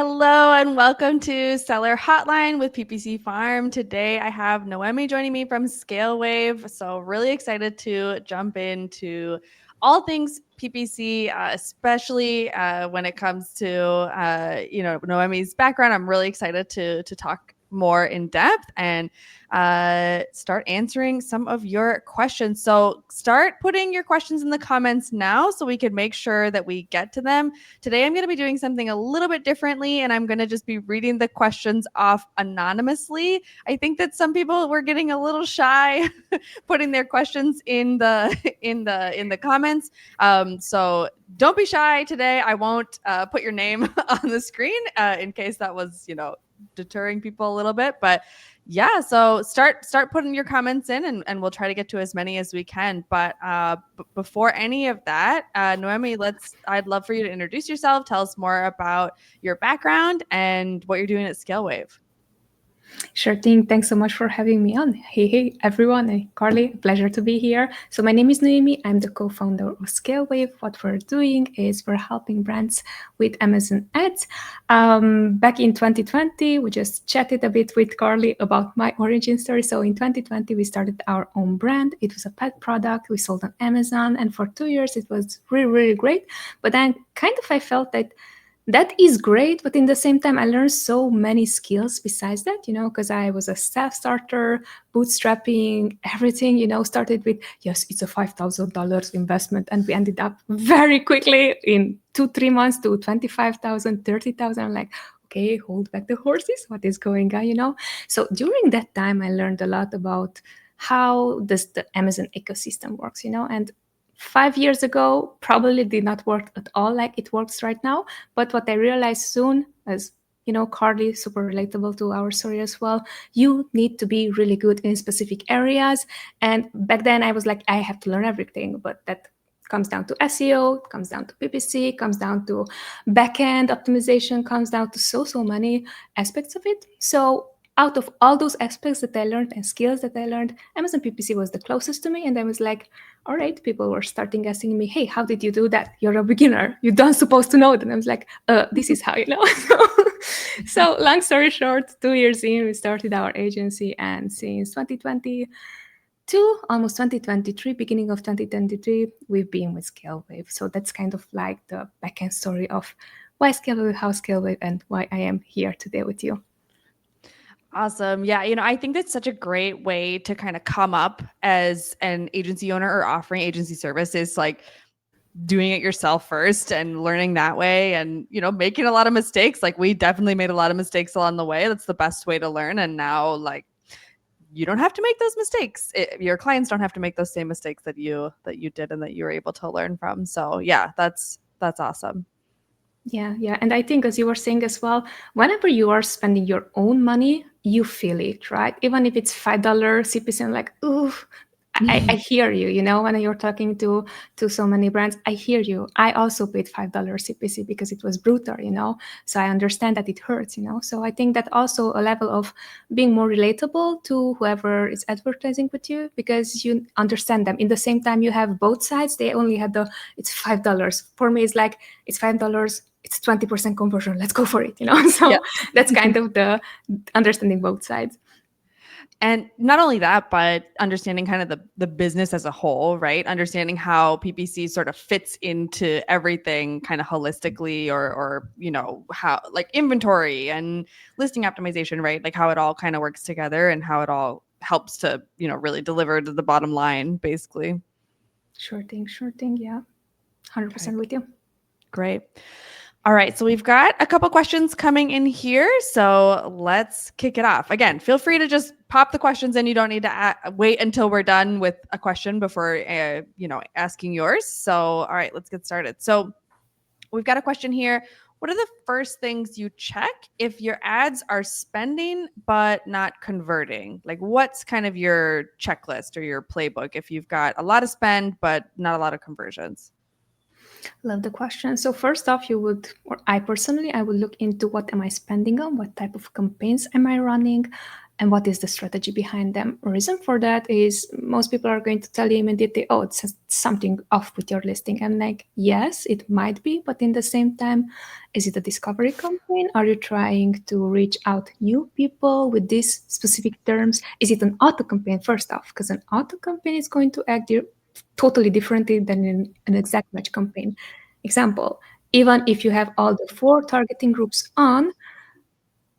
Hello and welcome to Seller Hotline with PPC Farm. Today I have Noemi joining me from Scalewave. So really excited to jump into all things PPC, especially when it comes to Noemi's background. I'm really excited to talk more in depth and start answering some of your questions. So start putting your questions in the comments now so we can make sure that we get to them. Today, I'm going to be doing something a little bit differently, and I'm going to just be reading the questions off anonymously. I think that some people were getting a little shy putting their questions in the in the comments. So don't be shy today. I won't put your name on the screen in case that was deterring people a little bit, but yeah, so start putting your comments in and we'll try to get to as many as we can. But before any of that, Noemi, I'd love for you to introduce yourself, tell us more about your background and what you're doing at Scalewave. Sure thing. Thanks so much for having me on. Hey, everyone. Hey, Carly, pleasure to be here. So my name is Noemi. I'm the co-founder of Scalewave. What we're doing is we're helping brands with Amazon ads. Back in 2020, we just chatted a bit with Carly about my origin story. So in 2020, we started our own brand. It was a pet product. We sold on Amazon. And for 2 years, it was really, really great. But then I felt that is great, but in the same time, I learned so many skills besides that, because I was a self-starter, bootstrapping, everything, started with, yes, it's a $5,000 investment. And we ended up very quickly in 2-3 months to 25,000, 30,000. I'm like, okay, hold back the horses. What is going on, So during that time, I learned a lot about how does the Amazon ecosystem works, and 5 years ago probably did not work at all like it works right now. But what I realized soon, as Carly, super relatable to our story as well, you need to be really good in specific areas. And back then I was like, I have to learn everything, but that comes down to SEO, comes down to PPC, comes down to backend optimization, comes down to so many aspects of it. So out of all those aspects that I learned and skills that I learned, Amazon PPC was the closest to me. And I was like, all right, people were starting asking me, hey, how did you do that? You're a beginner. You don't supposed to know it. And I was like, this is how you know. So long story short, 2 years in, we started our agency. And since 2022, almost 2023, beginning of 2023, we've been with Scalewave. So that's kind of like the backend story of why Scalewave, how Scalewave, and why I am here today with you. Awesome. Yeah. I think that's such a great way to kind of come up as an agency owner or offering agency services, like doing it yourself first and learning that way and, making a lot of mistakes. Like we definitely made a lot of mistakes along the way. That's the best way to learn. And now you don't have to make those mistakes. Your clients don't have to make those same mistakes that you did and that you were able to learn from. So yeah, that's awesome. Yeah. And I think, as you were saying as well, whenever you are spending your own money, you feel it, right? Even if it's $5 CPC, I'm like, ooh, I hear you, when you're talking to so many brands, I hear you. I also paid $5 CPC because it was brutal, so I understand that it hurts, so I think that also a level of being more relatable to whoever is advertising with you, because you understand them. In the same time, you have both sides. They only had it's $5. For me, it's like, it's $5, it's 20% conversion, let's go for it, so yeah. That's kind of the understanding both sides. And not only that, but understanding kind of the business as a whole, right? Understanding how PPC sort of fits into everything kind of holistically, or how like inventory and listing optimization, right? Like how it all kind of works together and how it all helps to, really deliver to the bottom line, basically. Sure thing. Yeah. 100% with you. Great. All right, so we've got a couple questions coming in here, so let's kick it off. Again, feel free to just pop the questions in. You don't need to wait until we're done with a question before asking yours. So, all right, let's get started. So, we've got a question here. What are the first things you check if your ads are spending but not converting? Like, what's kind of your checklist or your playbook if you've got a lot of spend but not a lot of conversions? Love the question. So first off, I would look into what am I spending on, what type of campaigns am I running, and what is the strategy behind them. A reason for that is most people are going to tell you immediately, oh, it's something off with your listing. I'm like, yes, it might be, but in the same time, is it a discovery campaign? Are you trying to reach out new people with these specific terms? Is it an auto campaign first off? Because an auto campaign is going to act totally differently than in an exact match campaign. Example, even if you have all the 4 targeting groups on,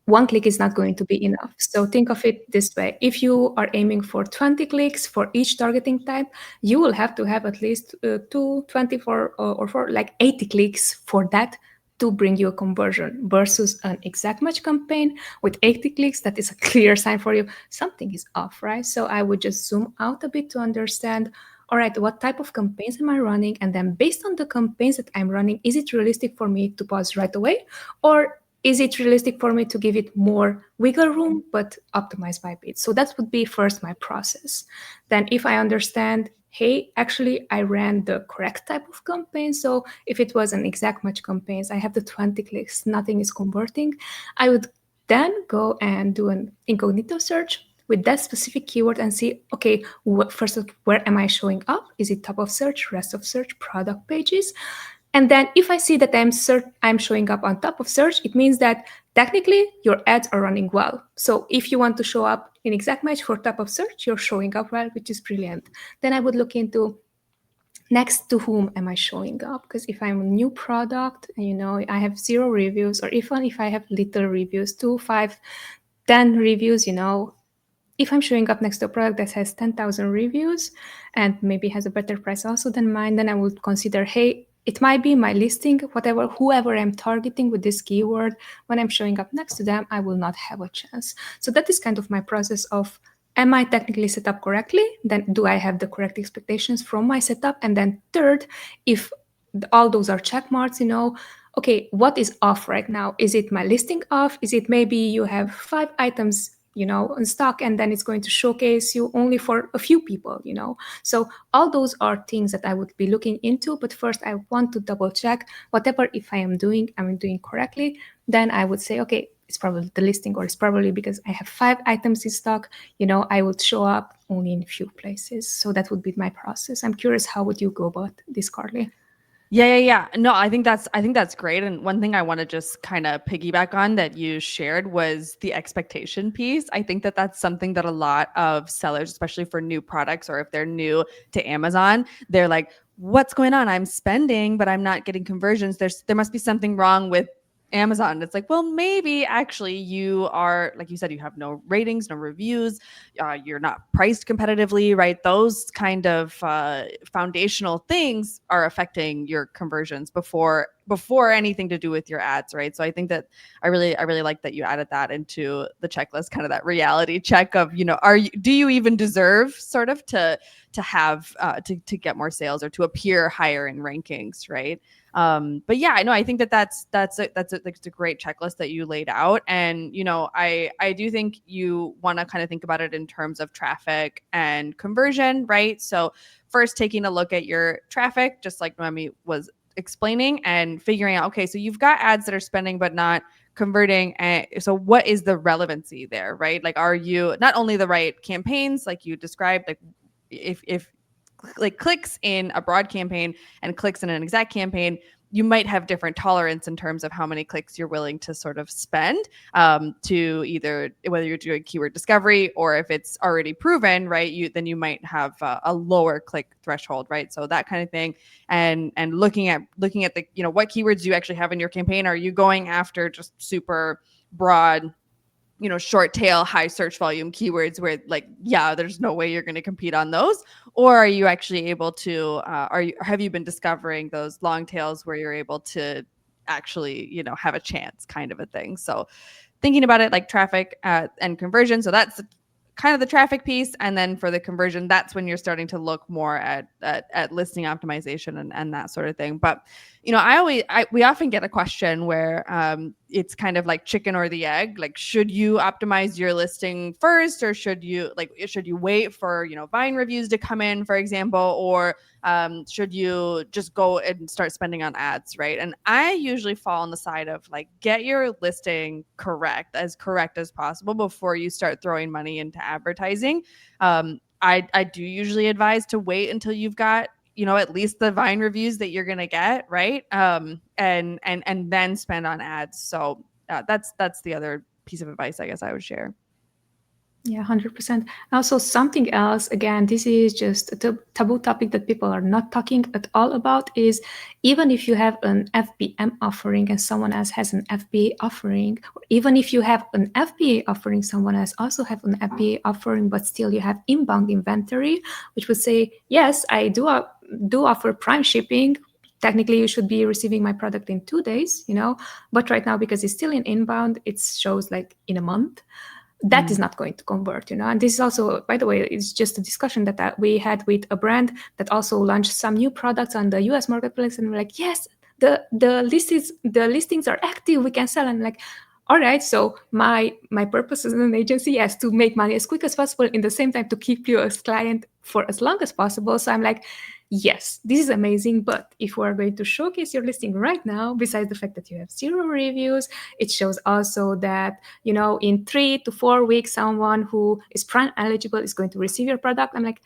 one click is not going to be enough. So think of it this way. If you are aiming for 20 clicks for each targeting type, you will have to have at least 24 or for like 80 clicks for that to bring you a conversion versus an exact match campaign with 80 clicks. That is a clear sign for you. Something is off, right? So I would just zoom out a bit to understand, all right, what type of campaigns am I running? And then based on the campaigns that I'm running, is it realistic for me to pause right away? Or is it realistic for me to give it more wiggle room but optimize my bid? So that would be first my process. Then if I understand, hey, actually I ran the correct type of campaign, so if it was an exact match campaigns, I have the 20 clicks, nothing is converting, I would then go and do an incognito search with that specific keyword and see, okay, first of where am I showing up? Is it top of search, rest of search, product pages? And then if I see that I'm showing up on top of search, it means that technically your ads are running well. So if you want to show up in exact match for top of search, you're showing up well, which is brilliant. Then I would look into next to whom am I showing up? Because if I'm a new product, I have 0 reviews, or even if I have little reviews, 2, 5, 10 reviews, if I'm showing up next to a product that has 10,000 reviews and maybe has a better price also than mine, then I would consider, hey, it might be my listing, whoever I'm targeting with this keyword, when I'm showing up next to them, I will not have a chance. So that is kind of my process of, am I technically set up correctly? Then do I have the correct expectations from my setup? And then third, if all those are check marks, okay, what is off right now? Is it my listing off? Is it maybe you have 5 items in stock, and then it's going to showcase you only for a few people, So all those are things that I would be looking into. But first, I want to double check whatever if I'm doing correctly. Then I would say, okay, it's probably the listing, or it's probably because I have 5 items in stock. I would show up only in a few places. So that would be my process. I'm curious, how would you go about this, Carly? Yeah. No, I think that's great. And one thing I want to just kind of piggyback on that you shared was the expectation piece. I think that that's something that a lot of sellers, especially for new products or if they're new to Amazon, they're like, what's going on? I'm spending, but I'm not getting conversions. There must be something wrong with Amazon. It's like, well, maybe actually you are, like you said, you have no ratings, no reviews, you're not priced competitively, right? Those kind of foundational things are affecting your conversions before anything to do with your ads, right? So I think that I really like that you added that into the checklist, kind of that reality check of, do you even deserve sort of to have to get more sales or to appear higher in rankings, right? But yeah, I know, I think that's a great checklist that you laid out. And, I do think you want to kind of think about it in terms of traffic and conversion, right? So first taking a look at your traffic, just like Noemi was explaining, and figuring out, okay, so you've got ads that are spending but not converting. And so what is the relevancy there, right? Like, are you not only the right campaigns, like you described, like if like clicks in a broad campaign and clicks in an exact campaign, you might have different tolerance in terms of how many clicks you're willing to sort of spend to either whether you're doing keyword discovery or if it's already proven, right? Then you might have a lower click threshold, right? So that kind of thing, and looking at the what keywords do you actually have in your campaign? Are you going after just super broad, short tail, high search volume keywords where there's no way you're going to compete on those? Or are you actually able to, have you been discovering those long tails where you're able to actually, have a chance, kind of a thing? So thinking about it like traffic and conversion. So that's kind of the traffic piece. And then for the conversion, that's when you're starting to look more at listing optimization and that sort of thing. But, we often get a question where, it's kind of like chicken or the egg. Like, should you optimize your listing first, or should you wait for, Vine reviews to come in, for example, or should you just go and start spending on ads, right? And I usually fall on the side of like, get your listing correct as possible before you start throwing money into advertising. I do usually advise to wait until you've got, at least the Vine reviews that you're gonna get, right? And then spend on ads. So that's the other piece of advice I guess I would share. Yeah, 100%. Also, something else, again, this is just a taboo topic that people are not talking at all about, is even if you have an FBM offering and someone else has an FBA offering, or even if you have an FBA offering, someone else also have an FBA offering, but still you have inbound inventory, which would say, yes, I do offer prime shipping. Technically, you should be receiving my product in 2 days, but right now, because it's still in inbound, it shows like in a month. That is not going to convert, And this is also, by the way, it's just a discussion that we had with a brand that also launched some new products on the US marketplace, and we're like, yes, the listings are active, we can sell. And like, all right, so my purpose as an agency is to make money as quick as possible, in the same time to keep you as client for as long as possible. So I'm like, yes, this is amazing, but if we are going to showcase your listing right now, besides the fact that you have 0 reviews, it shows also that, in 3 to 4 weeks, someone who is prime eligible is going to receive your product. I'm like,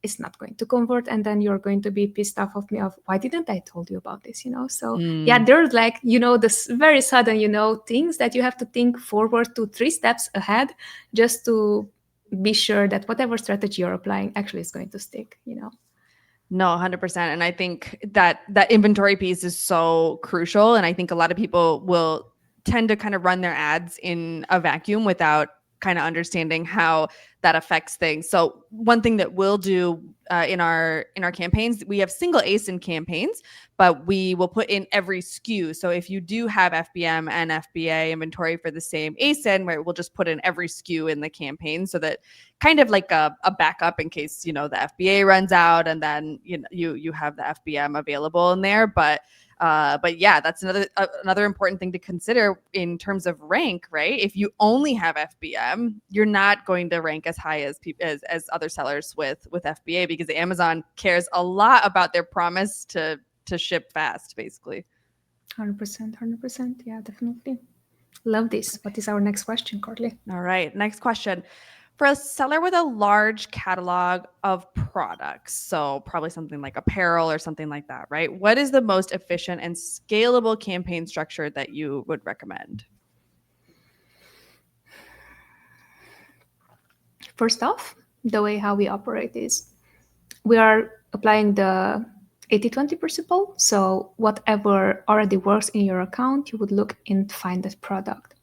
it's not going to convert, and then you're going to be pissed off of me of, why didn't I told you about this, So yeah, there's like, this very sudden, things that you have to think forward to 3 steps ahead, just to be sure that whatever strategy you're applying actually is going to stick, No, 100%. And I think that inventory piece is so crucial. And I think a lot of people will tend to kind of run their ads in a vacuum without kind of understanding how that affects things. So one thing that we'll do in our campaigns, we have single ASIN campaigns, but we will put in every SKU. So if you do have FBM and FBA inventory for the same ASIN, where we'll just put in every SKU in the campaign, so that kind of like a backup in case, the FBA runs out, and then you have the FBM available in there. But yeah, that's another important thing to consider in terms of rank, right? If you only have FBM, you're not going to rank as high as other sellers with FBA, because Amazon cares a lot about their promise to ship fast, basically. 100%. Yeah, definitely. Love this. What is our next question, Carly? All right, next question. For a seller with a large catalog of products, so probably something like apparel or something like that, right? What is the most efficient and scalable campaign structure that you would recommend? First off, the way how we operate is we are applying the 80-20 principle. So whatever already works in your account, you would look and find that product.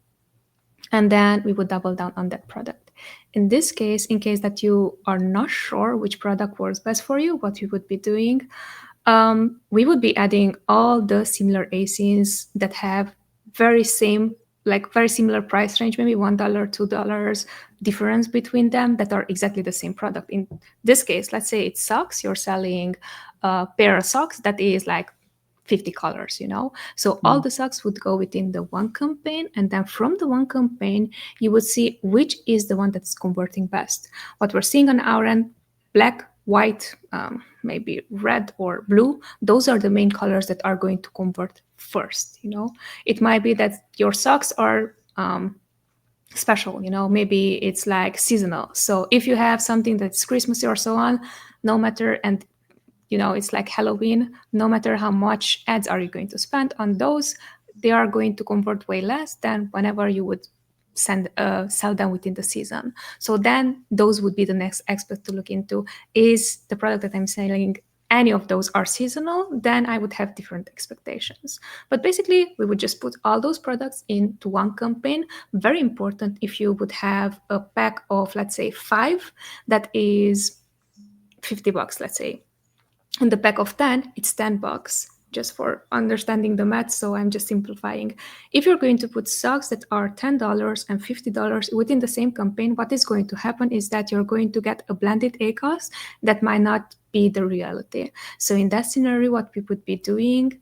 And then we would double down on that product. In this case, in case that you are not sure which product works best for you, what we would be doing, we would be adding all the similar ASINs that have very similar price range, maybe $1, $2 difference between them, that are exactly the same product. In this case, let's say it's socks, you're selling a pair of socks that is like 50 colors, So all the socks would go within the one campaign, and then from the one campaign, you would see which is the one that's converting best. What we're seeing on our end, black, white, maybe red or blue, those are the main colors that are going to convert first. It might be that your socks are special, maybe it's like seasonal. So if you have something that's Christmassy or so on, no matter, and it's like Halloween, no matter how much ads are you going to spend on those, they are going to convert way less than whenever you would sell them within the season. So then those would be the next aspect to look into. Is the product that I'm selling, any of those are seasonal, then I would have different expectations. But basically, we would just put all those products into one campaign. Very important, if you would have a pack of, let's say, 5, that is $50, let's say. And the pack of 10, it's $10, just for understanding the math. So I'm just simplifying. If you're going to put socks that are $10 and $50 within the same campaign, what is going to happen is that you're going to get a blended ACoS that might not be the reality. So in that scenario, what we would be doing,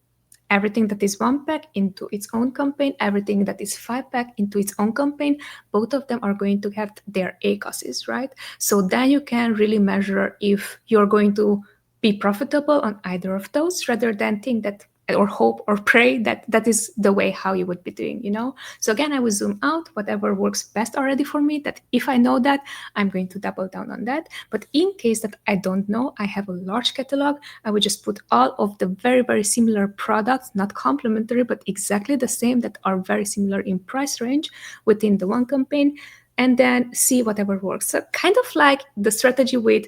everything that is 1 pack into its own campaign, everything that is 5 pack into its own campaign, both of them are going to have their ACOSs, right? So then you can really measure if you're going to be profitable on either of those rather than think that or hope or pray that that is the way how you would be doing, you know. So again, I will zoom out whatever works best already for me, that if I know that, I'm going to double down on that. But in case that I don't know, I have a large catalog, I would just put all of the very, very similar products, not complementary but exactly the same, that are very similar in price range within the one campaign, and then see whatever works. So kind of like the strategy with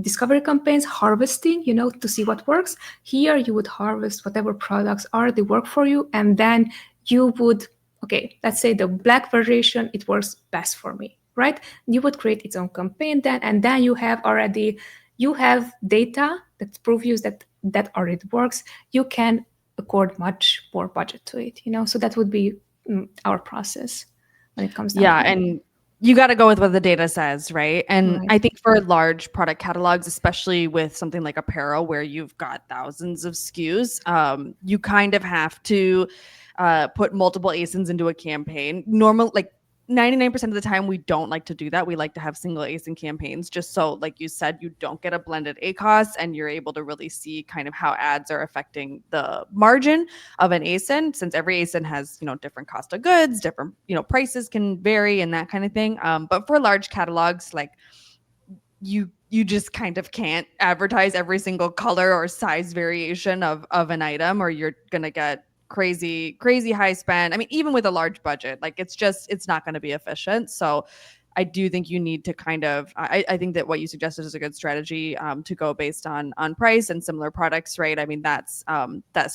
discovery campaigns, harvesting, you know, to see what works. Here you would harvest whatever products already work for you, and then you would, okay, let's say the black variation, it works best for me, right? You would create its own campaign then, and then you have data that proves you that that already works. You can accord much more budget to it, you know. So that would be our process when it comes down Yeah, to that. and you got to go with what the data says, right? And Right. I think for large product catalogs, especially with something like apparel where you've got thousands of SKUs, you kind of have to put multiple ASINs into a campaign. Normal, like 99% of the time, we don't like to do that. We like to have single ASIN campaigns, just so, like you said, you don't get a blended ACOS, and you're able to really see kind of how ads are affecting the margin of an ASIN, since every ASIN has, different cost of goods, different, prices can vary and that kind of thing. But for large catalogs, like you just kind of can't advertise every single color or size variation of an item, or you're gonna get crazy high spend. I mean, even with a large budget, like it's not going to be efficient. So I do think you need to kind of I think that what you suggested is a good strategy, to go based on price and similar products, right? I mean, that's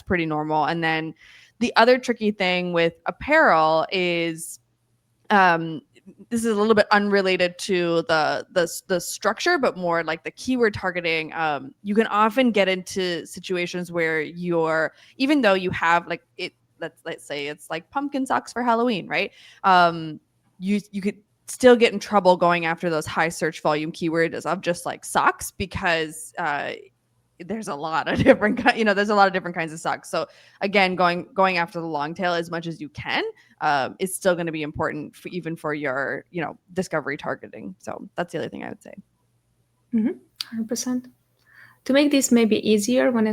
pretty normal. And then the other tricky thing with apparel is, this is a little bit unrelated to the structure, but more like the keyword targeting. You can often get into situations where even though you have like it, let's say it's like pumpkin socks for Halloween, right? You could still get in trouble going after those high search volume keywords of just like socks, because there's a lot of different there's a lot of different kinds of socks. So again, going after the long tail as much as you can, is still going to be important even for your discovery targeting. So that's the other thing I would say. 100%. To make this maybe easier when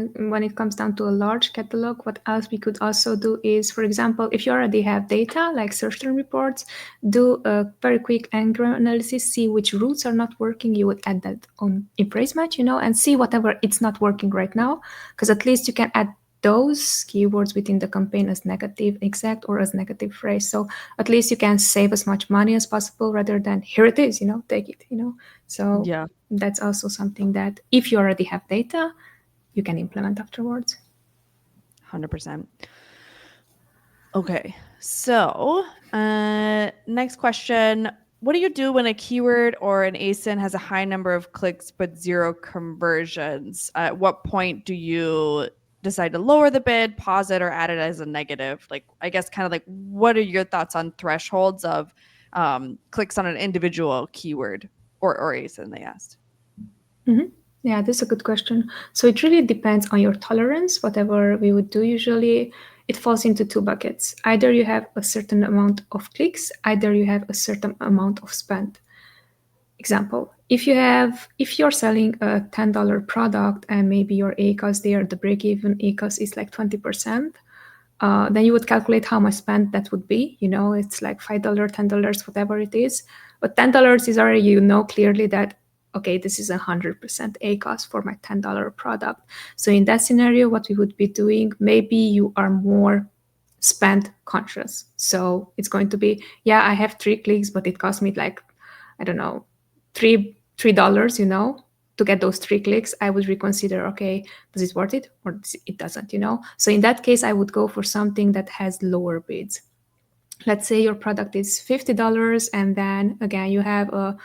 it comes down to a large catalog, what else we could also do is, for example, if you already have data like search term reports, do a very quick n-gram analysis, see which routes are not working. You would add that on in phrase match, and see whatever it's not working right now, because at least you can add those keywords within the campaign as negative exact or as negative phrase. So at least you can save as much money as possible rather than here it is, take it, So Yeah, that's also something that if you already have data, you can implement afterwards. 100%. Okay, so next question. What do you do when a keyword or an ASIN has a high number of clicks but zero conversions? At what point do you decide to lower the bid, pause it, or add it as a negative? Like, I guess kind of like, what are your thoughts on thresholds of clicks on an individual keyword or ASIN, they asked? Yeah, this is a good question. So it really depends on your tolerance. Whatever we would do usually, it falls into two buckets. Either you have a certain amount of clicks, either you have a certain amount of spend. Example, if you're selling a $10 product and maybe your ACOS there, the break-even ACOS is like 20%, then you would calculate how much spend that would be. It's like $5, $10, whatever it is. But $10 is already, clearly that, okay, this is 100% ACOS for my $10 product. So in that scenario, what we would be doing, maybe you are more spend conscious. So it's going to be, yeah, I have 3 clicks, but it cost me like, I don't know, $3, to get those 3 clicks. I would reconsider, okay, does it worth it or it doesn't, So in that case, I would go for something that has lower bids. Let's say your product is $50, and then again, you have a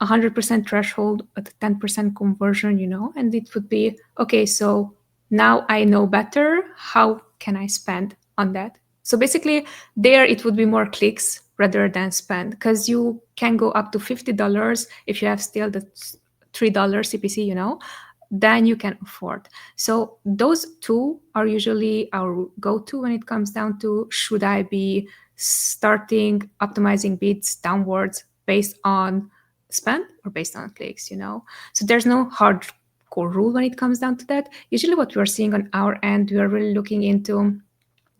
100% threshold at 10% conversion, and it would be, okay, so now I know better, how can I spend on that? So basically there it would be more clicks rather than spend, because you can go up to $50 if you have still the $3 CPC, then you can afford. So those two are usually our go-to when it comes down to should I be starting optimizing bids downwards based on spend or based on clicks, you know? So there's no hardcore rule when it comes down to that. Usually what we're seeing on our end, we are really looking into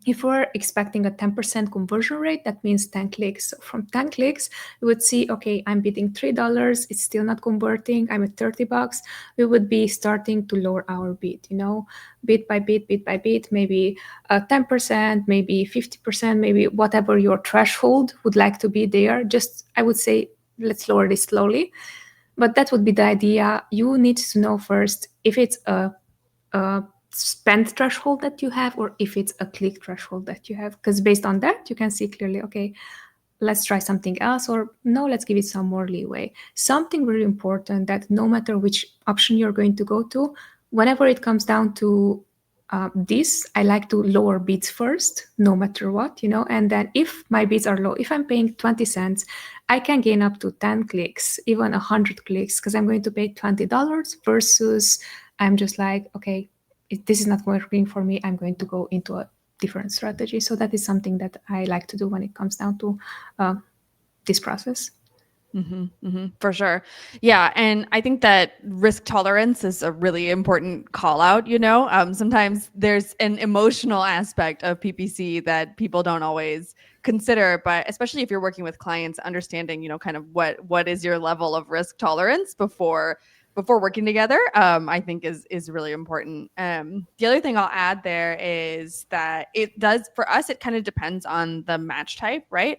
if we're expecting a 10% conversion rate, that means 10 clicks. So from 10 clicks, we would see, okay, I'm bidding $3. It's still not converting. I'm at $30. We would be starting to lower our bid, you know, bit by bit, bit by bit, maybe 10%, maybe 50%, maybe whatever your threshold would like to be there. Just, I would say, let's lower this slowly. But that would be the idea. You need to know first if it's a spend threshold that you have or if it's a click threshold that you have, because based on that you can see clearly, okay, let's try something else, or no, let's give it some more leeway. Something really important, that no matter which option you're going to go to, whenever it comes down to this, I like to lower bids first, no matter what, you know. And then if my bids are low, if I'm paying 20 cents, I can gain up to 10 clicks, even 100 clicks, because I'm going to pay $20 versus I'm just like, okay, this is not working for me, I'm going to go into a different strategy. So that is something that I like to do when it comes down to uh, this process. For sure. Yeah. And I think that risk tolerance is a really important call out. Sometimes there's an emotional aspect of PPC that people don't always consider, but especially if you're working with clients, understanding, kind of what is your level of risk tolerance before working together, I think is really important. The other thing I'll add there is that it does, for us, it kind of depends on the match type, right?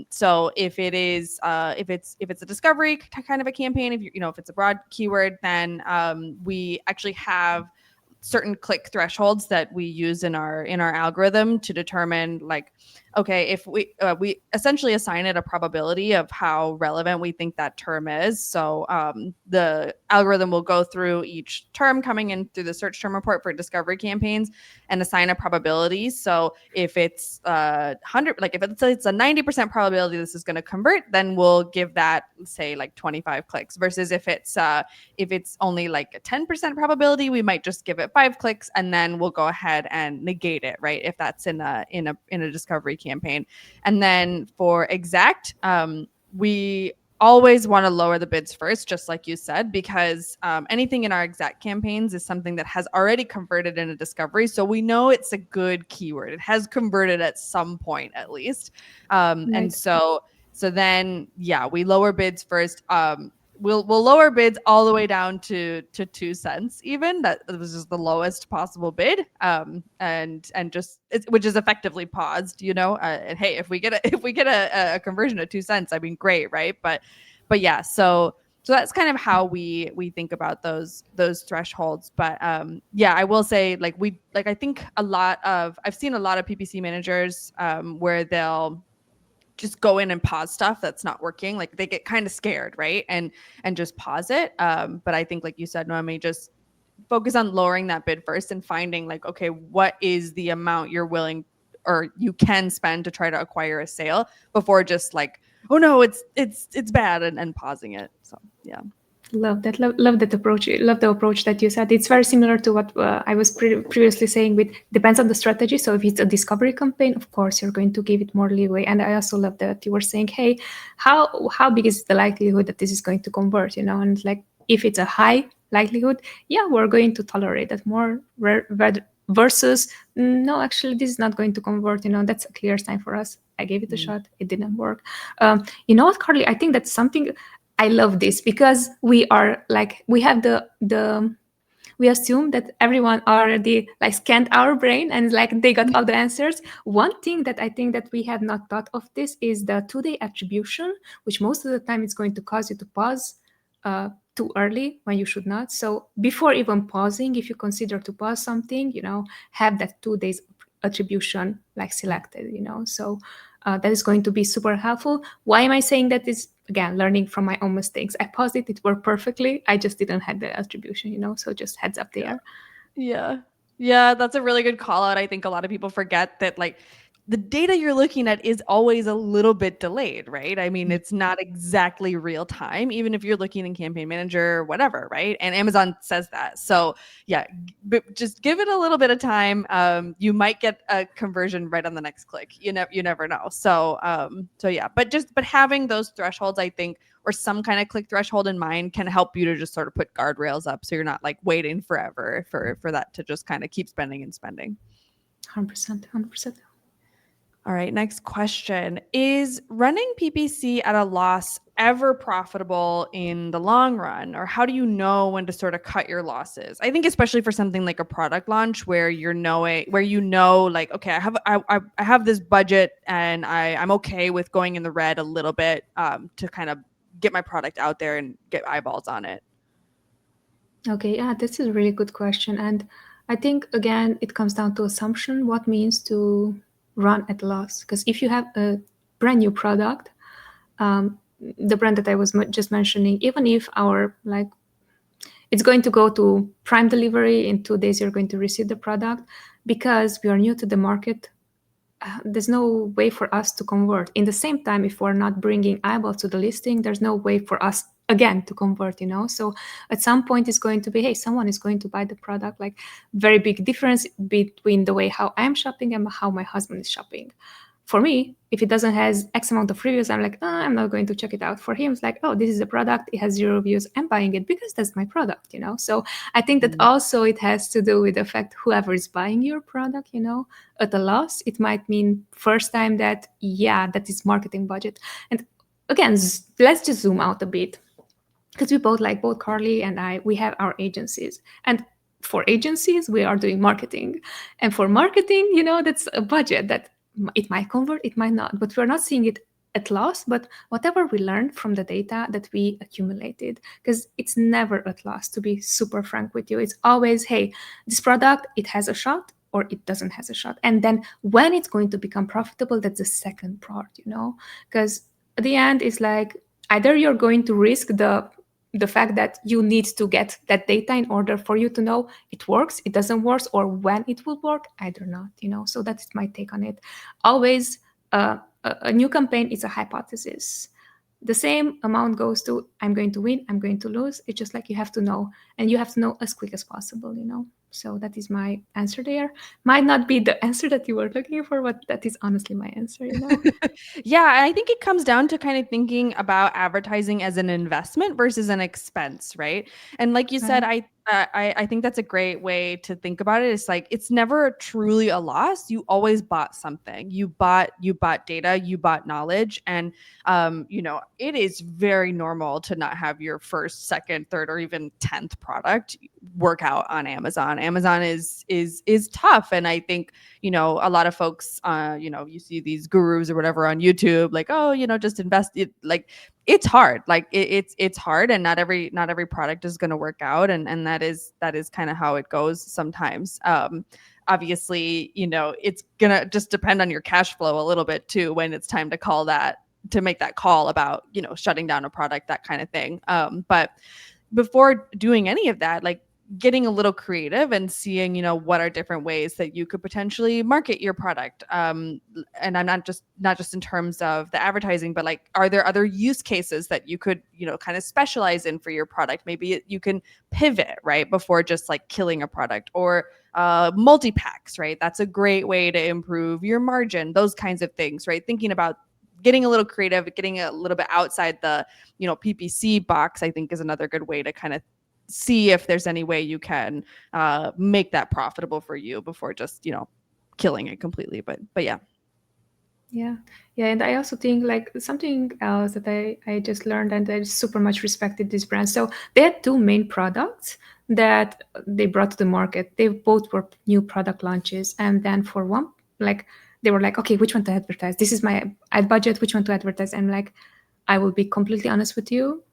So if it is, if it's a discovery kind of a campaign, if it's a broad keyword, then we actually have certain click thresholds that we use in our algorithm to determine, like, okay, if we essentially assign it a probability of how relevant we think that term is. So the algorithm will go through each term coming in through the search term report for discovery campaigns and assign a probability. So if it's 100, like if it's a 90% probability this is going to convert, then we'll give that, say, like 25 clicks, versus if it's only like a 10% probability, we might just give it 5 clicks and then we'll go ahead and negate it, right, if that's in a discovery campaign. And then for exact, we always want to lower the bids first, just like you said, because anything in our exact campaigns is something that has already converted in a discovery. So we know it's a good keyword. It has converted at some point, at least. Right. And so then, yeah, we lower bids first. We'll lower bids all the way down to 2 cents, even. That was just the lowest possible bid, and just which is effectively paused, and hey, if we get a conversion of 2 cents, I mean, great, right? But yeah, so that's kind of how we think about those thresholds. But yeah, I will say, I think I've seen a lot of PPC managers where they'll just go in and pause stuff that's not working. Like, they get kind of scared, right? And just pause it. But I think, like you said, Noemi, just focus on lowering that bid first and finding, like, okay, what is the amount you're willing or you can spend to try to acquire a sale, before just like, oh no, it's bad, and pausing it. So yeah. Love that. Love that approach. Love the approach that you said. It's very similar to what I was previously saying. With depends on the strategy. So if it's a discovery campaign, of course you're going to give it more leeway. And I also love that you were saying, hey, how big is the likelihood that this is going to convert? And like, if it's a high likelihood, yeah, we're going to tolerate that more. Versus, no, actually, this is not going to convert. That's a clear sign for us. I gave it a shot. It didn't work. You know what, Carly? I think that's something. I love this because we are like, we have we assume that everyone already like scanned our brain and like they got all the answers. One thing that I think that we have not thought of this is the 2-day attribution, which most of the time it's going to cause you to pause too early when you should not. So before even pausing, if you consider to pause something, have that 2 days attribution like selected, so that is going to be super helpful. Why am I saying that? Is, again, learning from my own mistakes. I paused it worked perfectly, I just didn't have the attribution, so just heads up there. Yeah, that's a really good call out. I think a lot of people forget that, like, the data you're looking at is always a little bit delayed, right? I mean, it's not exactly real time, even if you're looking in Campaign Manager or whatever, right? And Amazon says that. So yeah, but just give it a little bit of time. You might get a conversion right on the next click. You never know. So yeah, but having those thresholds, I think, or some kind of click threshold in mind can help you to just sort of put guardrails up, so you're not like waiting forever for that to just kind of keep spending and spending. 100%, 100%. All right, next question. Is running PPC at a loss ever profitable in the long run? Or how do you know when to sort of cut your losses? I think especially for something like a product launch where like, okay, I have this budget and I'm okay with going in the red a little bit to kind of get my product out there and get eyeballs on it. Okay, yeah, this is a really good question. And I think, again, it comes down to assumption what means to run at loss. Because if you have a brand new product, the brand that I was just mentioning, even if it's going to go to prime delivery in 2 days, you're going to receive the product, because we are new to the market, there's no way for us to convert. In the same time, if we're not bringing eyeballs to the listing, there's no way for us again to convert, so at some point it's going to be, hey, someone is going to buy the product. Like, very big difference between the way how I'm shopping and how my husband is shopping. For me, if it doesn't has X amount of reviews, I'm like, I'm not going to check it out. For him, it's like, oh, this is a product, it has 0 reviews, I'm buying it because that's my product. So I think that also it has to do with the fact whoever is buying your product, at a loss, it might mean first time that, yeah, that is marketing budget. And again, let's just zoom out a bit, because we both Carly and I, we have our agencies, and for agencies we are doing marketing, and for marketing, that's a budget that it might convert, it might not, but we're not seeing it at loss, but whatever we learned from the data that we accumulated, because it's never at loss, to be super frank with you. It's always, hey, this product, it has a shot or it doesn't has a shot. And then when it's going to become profitable, that's the second part, because at the end it's like, either you're going to risk the fact that you need to get that data in order for you to know it works, it doesn't work, or when it will work, either not, so that's my take on it. Always, a new campaign is a hypothesis. The same amount goes to, I'm going to win, I'm going to lose. It's just like, you have to know, and you have to know as quick as possible, So that is my answer there. Might not be the answer that you were looking for, but that is honestly my answer, Yeah, I think it comes down to kind of thinking about advertising as an investment versus an expense, right? And like you said, Right. I think that's a great way to think about it. It's like, it's never truly a loss. You always bought something. You bought data, you bought knowledge, and it is very normal to not have your first, second, third, or even 10th product work out on Amazon. Amazon is tough, and I think a lot of folks, you see these gurus or whatever on YouTube, like, oh, just invest it. Like, it's hard. Like, it's hard, and not every product is going to work out, and that is kind of how it goes sometimes. Obviously, it's gonna just depend on your cash flow a little bit too when it's time to make that call about shutting down a product, that kind of thing. But before doing any of that, like, getting a little creative and seeing what are different ways that you could potentially market your product, and I'm not just in terms of the advertising, but like, are there other use cases that you could kind of specialize in for your product? Maybe you can pivot right before just like killing a product, or multi-packs, right? That's a great way to improve your margin, those kinds of things, right? Thinking about getting a little creative, getting a little bit outside the PPC box, I think, is another good way to kind of see if there's any way you can make that profitable for you before just killing it completely. But yeah. Yeah, and I also think, like, something else that I just learned, and I super much respected this brand. So they had two main products that they brought to the market. They both were new product launches, and then for one, like, they were like, okay, which one to advertise? This is my ad budget, which one to advertise? And like, I will be completely honest with you,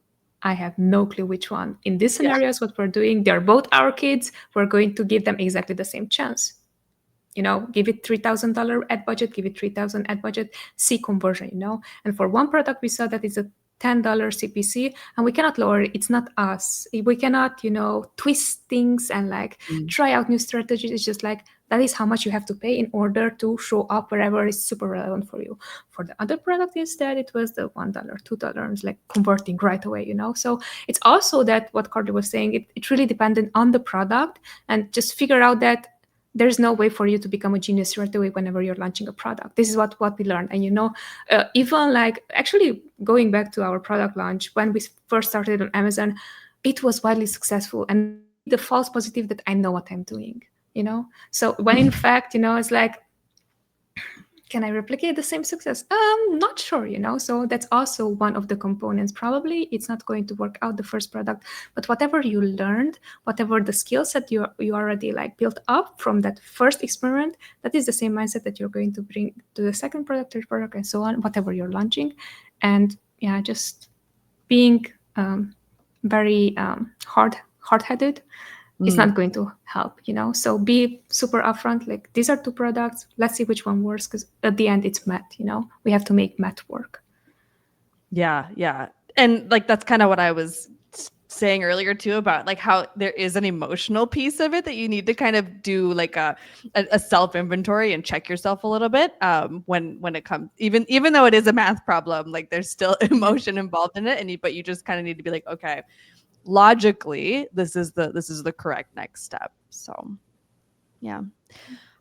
I have no clue which one. In these Yeah. scenarios, what we're doing, they're both our kids. We're going to give them exactly the same chance. Give it $3,000 ad budget, give it 3,000 ad budget, see conversion, And for one product, we saw that it's a $10 CPC, and we cannot lower it. It's not us. We cannot, twist things and like try out new strategies. It's just like, That is how much you have to pay in order to show up wherever is super relevant for you. For the other product instead, it was the $1, $2, like converting right away, So it's also that what Carly was saying, it really depended on the product, and just figure out that there's no way for you to become a genius right away whenever you're launching a product. This is what we learned. And even like actually going back to our product launch, when we first started on Amazon, it was widely successful. And I gave the false positive that I know what I'm doing, So when in fact, it's like, can I replicate the same success? Not sure, So that's also one of the components. Probably it's not going to work out the first product, but whatever you learned, whatever the skill set you already like built up from that first experiment, that is the same mindset that you're going to bring to the second product, third product, and so on, whatever you're launching. And yeah, just being very hard-headed is not going to help, So be super upfront. Like, these are two products. Let's see which one works, because at the end it's math, We have to make math work. Yeah. And like, that's kind of what I was saying earlier too, about like how there is an emotional piece of it that you need to kind of do like a self inventory and check yourself a little bit when it comes, even though it is a math problem, like there's still emotion involved in it, but you just kind of need to be like, okay, logically this is the correct next step. So yeah.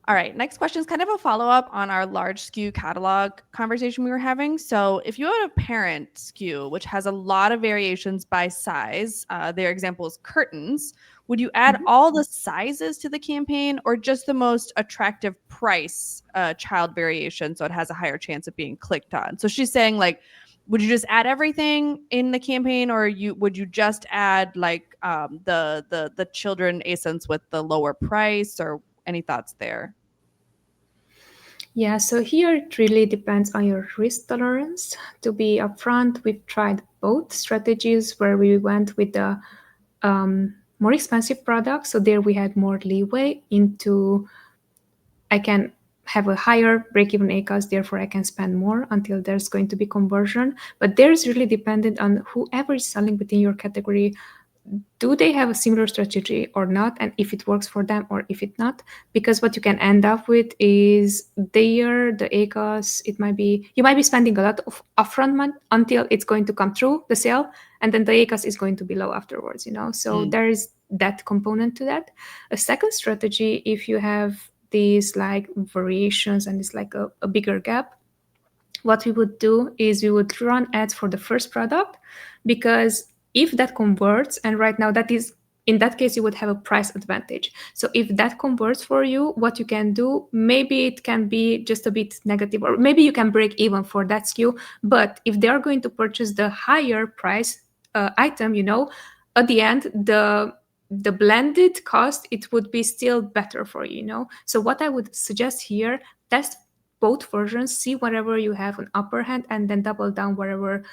All right, next question is kind of a follow-up on our large SKU catalog conversation we were having. So if you have a parent SKU which has a lot of variations by size, their example is curtains, would you add all the sizes to the campaign, or just the most attractive price child variation so it has a higher chance of being clicked on? So she's saying, like, would you just add everything in the campaign, or would you just add like the children ASINs with the lower price, or any thoughts there? Yeah, so here it really depends on your risk tolerance. To be upfront, we've tried both strategies, where we went with the more expensive products. So there we had more leeway into, I can have a higher break-even ACOS, therefore I can spend more until there's going to be conversion. But there's really dependent on whoever is selling within your category. Do they have a similar strategy or not, and if it works for them or if it not? Because what you can end up with is the ACOS, you might be spending a lot of upfront money until it's going to come through the sale, and then the ACOS is going to be low afterwards, So there is that component to that. A second strategy, if you have these like variations and it's like a bigger gap, what we would do is we would run ads for the first product, because if that converts, and right now that is, in that case, you would have a price advantage. So if that converts for you, what you can do, maybe it can be just a bit negative, or maybe you can break even for that SKU. But if they are going to purchase the higher price item, at the end, the blended cost, it would be still better for you, So what I would suggest here, test both versions, see whatever you have an upper hand, and then double down wherever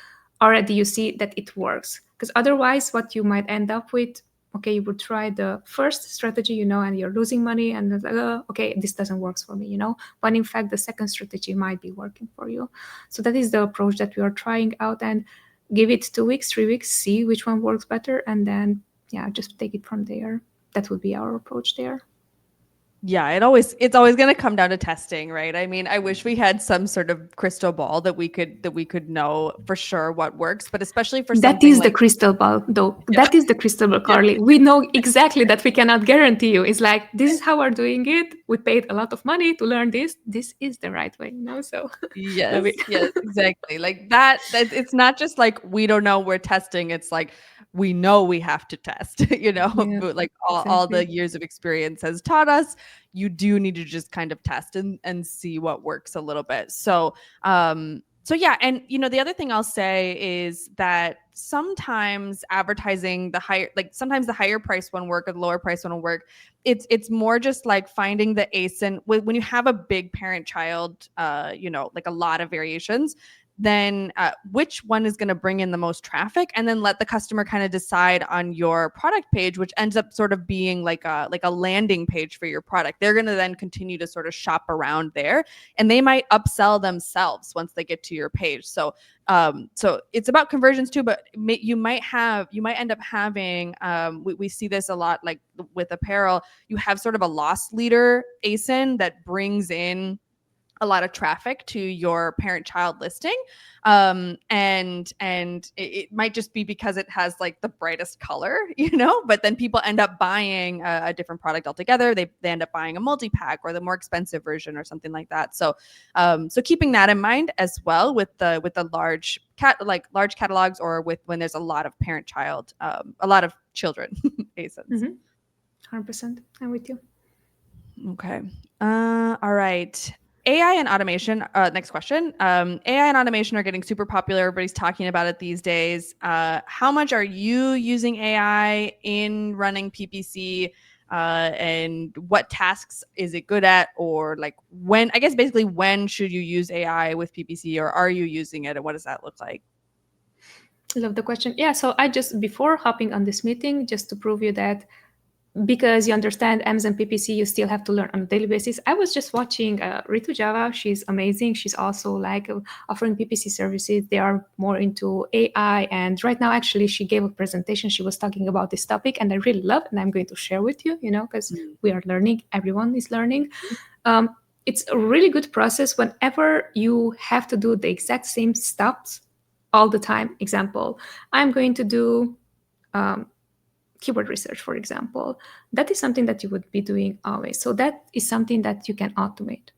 already you see that it works. Because otherwise, what you might end up with, okay, you would try the first strategy, and you're losing money, and it's like, okay, this doesn't work for me, But in fact, the second strategy might be working for you. So that is the approach that we are trying out, and give it 2 weeks, 3 weeks, see which one works better, and then, yeah, just take it from there. That would be our approach there. Yeah, it's always going to come down to testing, right? I mean, I wish we had some sort of crystal ball that we could know for sure what works, but especially for that something is like, the crystal ball, though. Yeah. That is the crystal ball, Carly. We know exactly that we cannot guarantee you. It's like, this is how we're doing it. We paid a lot of money to learn this. This is the right way, So Yes, yes, exactly. Like that it's not just like we don't know, we're testing. It's like we know we have to test, Yeah, but like all the years of experience has taught us you do need to just kind of test and see what works a little bit. So yeah, and the other thing I'll say is that sometimes advertising sometimes the higher price one work or the lower price one will work. It's more just like finding the ASIN when you have a big parent child, like a lot of variations. then which one is going to bring in the most traffic, and then let the customer kind of decide on your product page, which ends up sort of being like a landing page for your product. They're going to then continue to sort of shop around there, and they might upsell themselves once they get to your page. So it's about conversions too, but you might end up having we see this a lot, like with apparel. You have sort of a loss leader ASIN that brings in a lot of traffic to your parent-child listing, and it might just be because it has like the brightest color, but then people end up buying a different product altogether. They end up buying a multi-pack or the more expensive version or something like that. So keeping that in mind as well with the large catalogs, or with when there's a lot of parent-child, a lot of children ASINs. 100%. I'm with you. Okay. All right. AI and automation. Next question. AI and automation are getting super popular. Everybody's talking about it these days. How much are you using AI in running PPC? And what tasks is it good at? Or like when should you use AI with PPC, or are you using it? And what does that look like? I love the question. Yeah, so I just, before hopping on this meeting, just to prove you that because you understand Amazon PPC, you still have to learn on a daily basis. I was just watching Ritu Java. She's amazing. She's also like offering PPC services. They are more into AI. And right now, actually, she gave a presentation. She was talking about this topic, and I really love it. And I'm going to share with you, because we are learning. Everyone is learning. It's a really good process whenever you have to do the exact same steps all the time. Example, I'm going to do keyword research, for example. That is something that you would be doing always. So that is something that you can automate,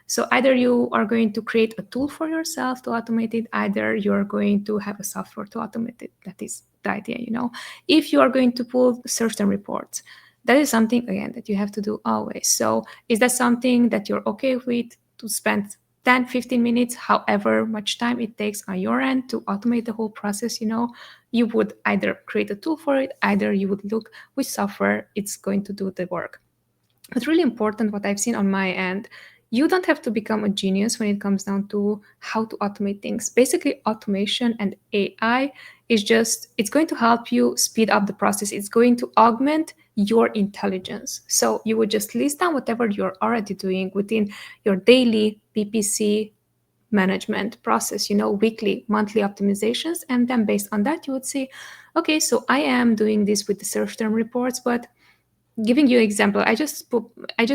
So either you are going to create a tool for yourself to automate it, either you're going to have a software to automate it. That is the idea, If you are going to pull search term reports, that is something, again, that you have to do always. So is that something that you're okay with to spend 10, 15 minutes, however much time it takes on your end to automate the whole process, you would either create a tool for it, either you would look which software it's going to do the work. But really important, what I've seen on my end, you don't have to become a genius when it comes down to how to automate things. Basically, automation and AI is just, it's going to help you speed up the process. It's going to augment your intelligence. So you would just list down whatever you're already doing within your daily PPC management process, weekly, monthly optimizations. And then based on that, you would say, okay, so I am doing this with the search term reports, but giving you an example, I just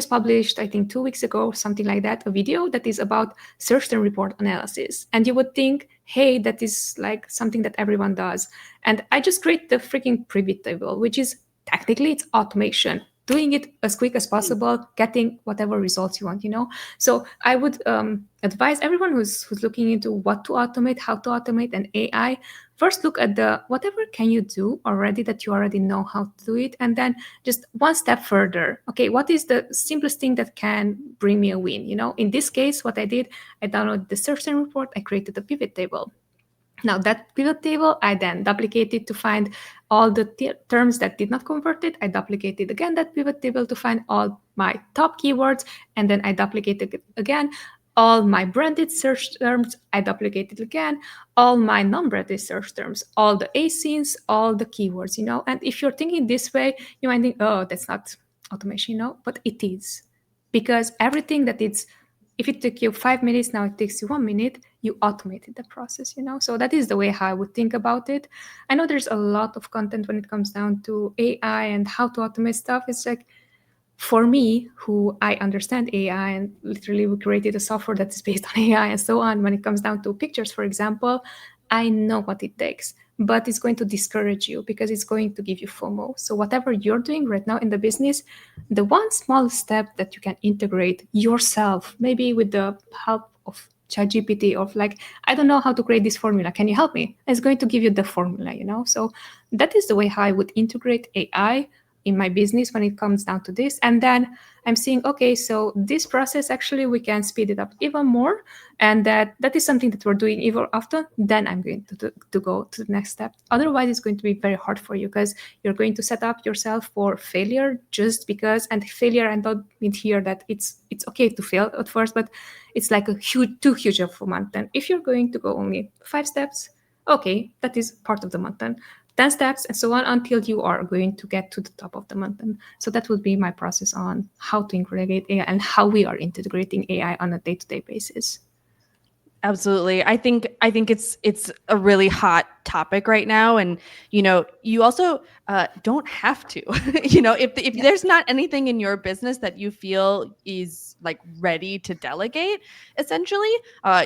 published, I think 2 weeks ago, something like that, a video that is about search term report analysis. And you would think, hey, that is like something that everyone does. And I just create the freaking pivot table, which is technically it's automation, doing it as quick as possible, getting whatever results you want, So I would advise everyone who's looking into what to automate, how to automate, and AI, first look at the whatever can you do already that you already know how to do it, and then just one step further. Okay, what is the simplest thing that can bring me a win? In this case, what I did, I downloaded the search term report, I created a pivot table. Now that pivot table, I then duplicated to find all the terms that did not convert it. I duplicated again that pivot table to find all my top keywords, and then I duplicated it again. All my branded search terms, I duplicated again. All my non-branded search terms, all the ASINs, all the keywords, And if you're thinking this way, you might think, oh, that's not automation, But it is. Because everything that it's, if it took you 5 minutes, now it takes you 1 minute, you automated the process, So that is the way how I would think about it. I know there's a lot of content when it comes down to AI and how to automate stuff. It's like, for me, who I understand AI and literally we created a software that is based on AI and so on, when it comes down to pictures, for example, I know what it takes, but it's going to discourage you because it's going to give you FOMO. So whatever you're doing right now in the business, the one small step that you can integrate yourself, maybe with the help of ChatGPT, of like, I don't know how to create this formula. Can you help me? It's going to give you the formula, So that is the way how I would integrate AI in my business when it comes down to this. And then I'm seeing, okay, so this process, actually, we can speed it up even more. And that is something that we're doing even often. Then I'm going to go to the next step. Otherwise, it's going to be very hard for you because you're going to set up yourself for failure just because, and failure, I don't mean here that it's okay to fail at first, but it's like too huge of a mountain. If you're going to go only 5 steps, okay, that is part of the mountain. 10 steps and so on until you are going to get to the top of the mountain. So that would be my process on how to integrate AI and how we are integrating AI on a day-to-day basis. Absolutely. I think it's a really hot topic right now, and you also don't have to. If there's not anything in your business that you feel is like ready to delegate, essentially,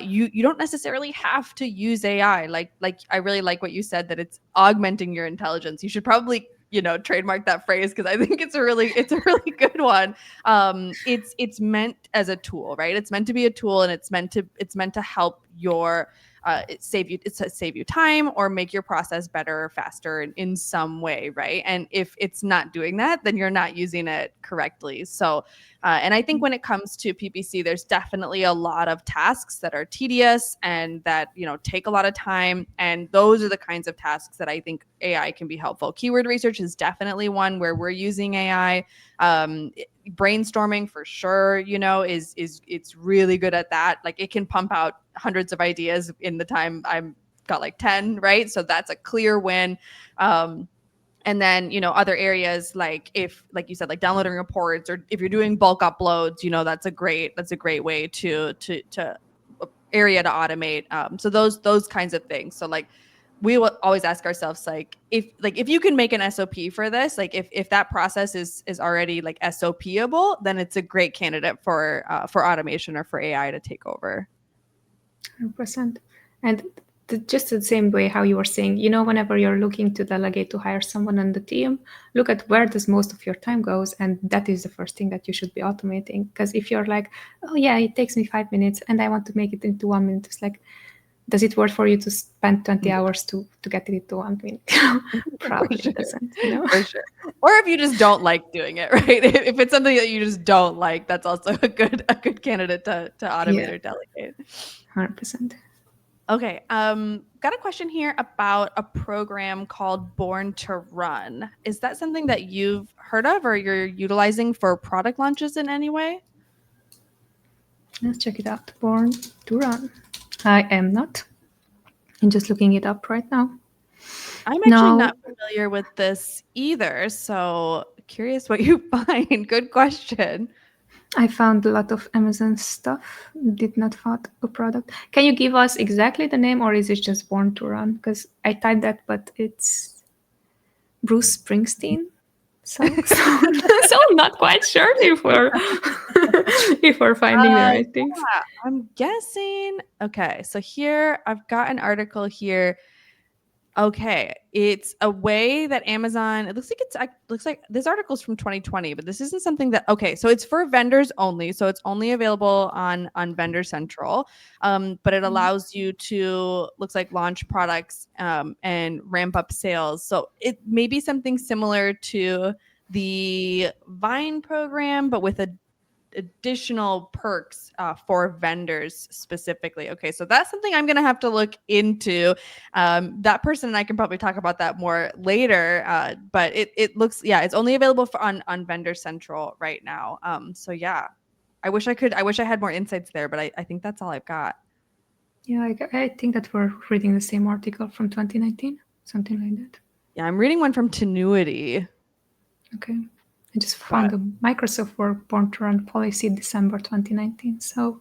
you don't necessarily have to use AI. Like I really like what you said, that it's augmenting your intelligence. You should probably trademark that phrase, because I think it's a really good one. It's meant as a tool, right? It's meant to be a tool, and it's meant to help your save you time or make your process better or faster in some way, right? And if it's not doing that, then you're not using it correctly. So and I think when it comes to PPC, there's definitely a lot of tasks that are tedious and that take a lot of time, and those are the kinds of tasks that I think AI can be helpful. Keyword research is definitely one where we're using AI. Brainstorming for sure, is it's really good at that. Like, it can pump out hundreds of ideas in the time I'm got like 10, right? So that's a clear win. And then other areas, like if, like you said, like downloading reports, or if you're doing bulk uploads, that's a great way to area to automate. So those kinds of things. So like, we will always ask ourselves, like if you can make an SOP for this, like if that process is already like SOPable, then it's a great candidate for automation or for AI to take over. 100%. And just the same way how you were saying, whenever you're looking to delegate to hire someone on the team, look at where does most of your time goes, and that is the first thing that you should be automating. Because if you're like, oh yeah, it takes me 5 minutes and I want to make it into 1 minute, it's like, does it work for you to spend 20 hours to get it into 1 minute? Probably sure. doesn't, For sure. Or if you just don't like doing it, right? If it's something that you just don't like, that's also a good candidate to automate or delegate. 100%. Okay. Got a question here about a program called Born to Run. Is that something that you've heard of or you're utilizing for product launches in any way? Let's check it out. Born to Run. I am not. I'm just looking it up right now. I'm actually not familiar with this either, so curious what you find. Good question. I found a lot of Amazon stuff. Did not find a product. Can you give us exactly the name, or is it just Born to Run? Because I typed that, but it's Bruce Springsteen. So I'm not quite sure if we're finding the right things. Yeah, I'm guessing. Okay, so here I've got an article here. Okay, it's a way that Amazon. It looks like this article's from 2020, but this isn't something that. Okay, so it's for vendors only, so it's only available on Vendor Central. But it allows you to, looks like, launch products and ramp up sales. So it may be something similar to the Vine program, but with additional perks for vendors specifically. Okay, so that's something I'm going to have to look into. That person and I can probably talk about that more later. But it looks, yeah, it's only available on Vendor Central right now. So yeah, I wish I had more insights there, but I think that's all I've got. Yeah, I think that we're reading the same article from 2019, something like that. Yeah, I'm reading one from Tenuity. Okay. I just found a Microsoft Word Born to Run policy December 2019. So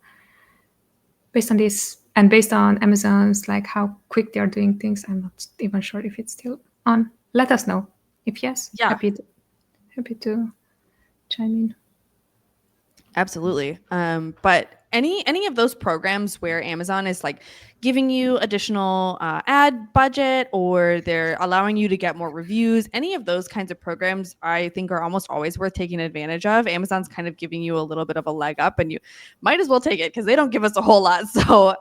based on this and based on Amazon's like how quick they are doing things, I'm not even sure if it's still on. Let us know. If yes, Yeah. happy to chime in. Absolutely. But any of those programs where Amazon is like giving you additional ad budget, or they're allowing you to get more reviews, any of those kinds of programs, I think are almost always worth taking advantage of. Amazon's kind of giving you a little bit of a leg up, and you might as well take it because they don't give us a whole lot. So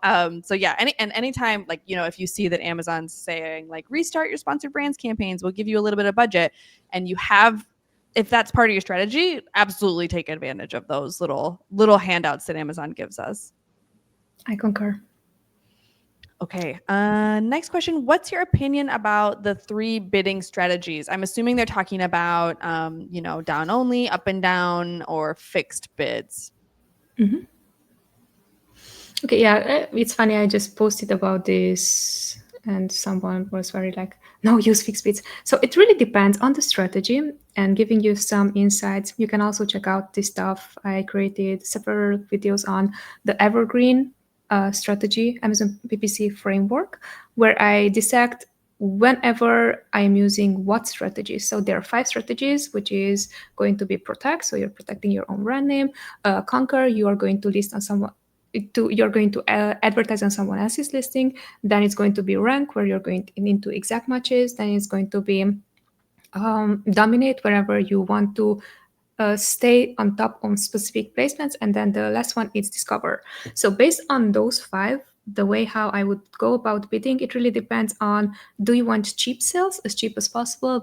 yeah, anytime, like, if you see that Amazon's saying like restart your sponsored brands campaigns, we'll give you a little bit of budget, and you have, if that's part of your strategy, absolutely take advantage of those little handouts that Amazon gives us. I concur. Okay. Next question. What's your opinion about the 3 bidding strategies? I'm assuming they're talking about, down only, up and down, or fixed bids. Mm-hmm. Okay, yeah, it's funny. I just posted about this, and someone was very like, "No, use fixed bids." So it really depends on the strategy and giving you some insights. You can also check out this stuff. I created several videos on the evergreen strategy, Amazon PPC framework, where I dissect whenever I'm using what strategies. So there are 5 strategies, which is going to be protect, so you're protecting your own brand name. Conquer, you are going to list on someone you're going to advertise on someone else's listing. Then it's going to be rank, where you're going into exact matches. Then it's going to be dominate, wherever you want to stay on top on specific placements. And then the last one is discover. So based on those 5, the way how I would go about bidding, it really depends on, do you want cheap sales, as cheap as possible?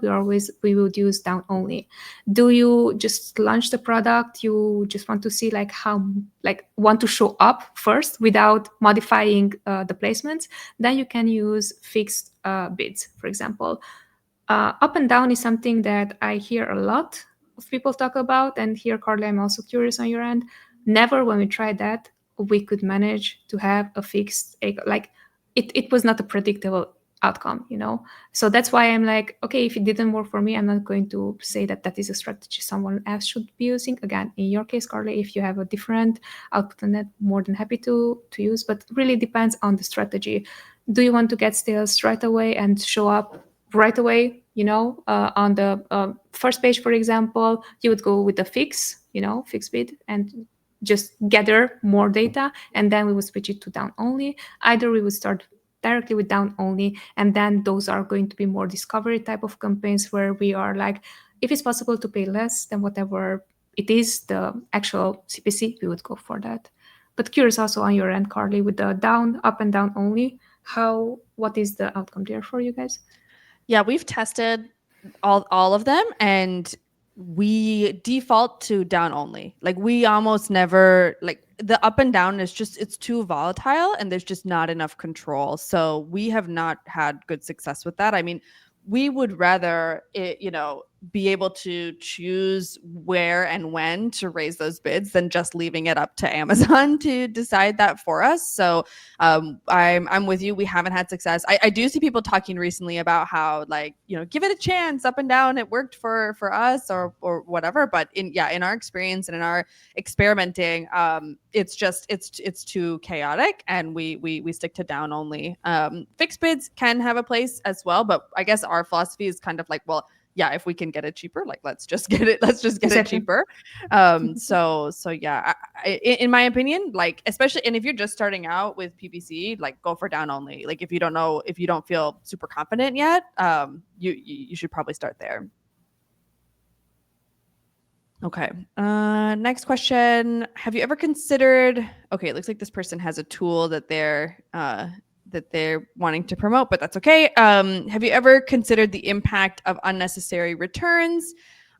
We would use down only. Do you just launch the product, you just want to see like how, like, want to show up first without modifying the placements? Then you can use fixed bids, for example. Up and down is something that I hear a lot of people talk about. And here, Carly, I'm also curious on your end. Never, when we tried that, we could manage to have a fixed, like, it was not a predictable outcome, you know? So that's why I'm like, okay, if it didn't work for me, I'm not going to say that that is a strategy someone else should be using. Again, in your case, Carly, if you have a different output than that, more than happy to use, but really depends on the strategy. Do you want to get sales right away and show up right away, on the first page, for example? You would go with the fixed bid, and just gather more data, and then we would switch it to down only. Either we would start directly with down only, and then those are going to be more discovery type of campaigns, where we are like, if it's possible to pay less than whatever it is the actual CPC, we would go for that. But curious also on your end, Carly, with the down, up and down only, what is the outcome there for you guys? Yeah, we've tested all of them, and we default to down only. Like, we almost never, like, the up and down is just, it's too volatile and there's just not enough control. So we have not had good success with that. I mean, we would rather be able to choose where and when to raise those bids than just leaving it up to Amazon to decide that for us. So I'm with you. We haven't had success. I do see people talking recently about how, like, give it a chance, up and down. It worked for us, or whatever. But in our experience and in our experimenting, it's just it's too chaotic, and we stick to down only. Fixed bids can have a place as well, but I guess our philosophy is kind of like, well, yeah, if we can get it cheaper, like, let's just get it Exactly. cheaper. So yeah, in my opinion, like, especially, and if you're just starting out with PPC, like, go for down only. Like, if you don't feel super confident yet, you should probably start there. Okay. Next question. Have you ever considered, okay, it looks like this person has a tool that they're wanting to promote, but that's okay. Have you ever considered the impact of unnecessary returns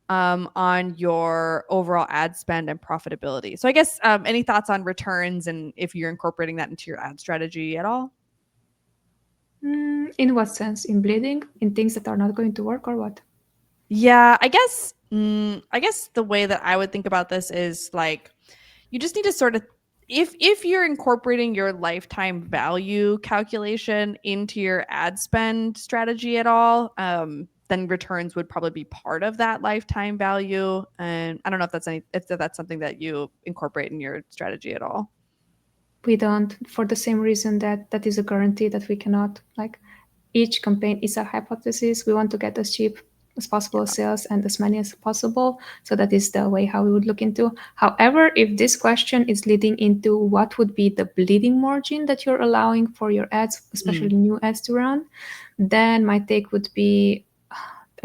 on your overall ad spend and profitability? So I guess, any thoughts on returns, and if you're incorporating that into your ad strategy at all? In what sense? In bleeding? In things that are not going to work, or what? Yeah, I guess the way that I would think about this is, like, you just need to sort of, if you're incorporating your lifetime value calculation into your ad spend strategy at all, then returns would probably be part of that lifetime value. And I don't know if that's something that you incorporate in your strategy at all. We don't, for the same reason that that is a guarantee that we cannot, like, each campaign is a hypothesis. We want to get as cheap as possible Yeah. sales and as many as possible. So that is the way how we would look into. However, if this question is leading into what would be the bleeding margin that you're allowing for your ads, especially new ads to run, then my take would be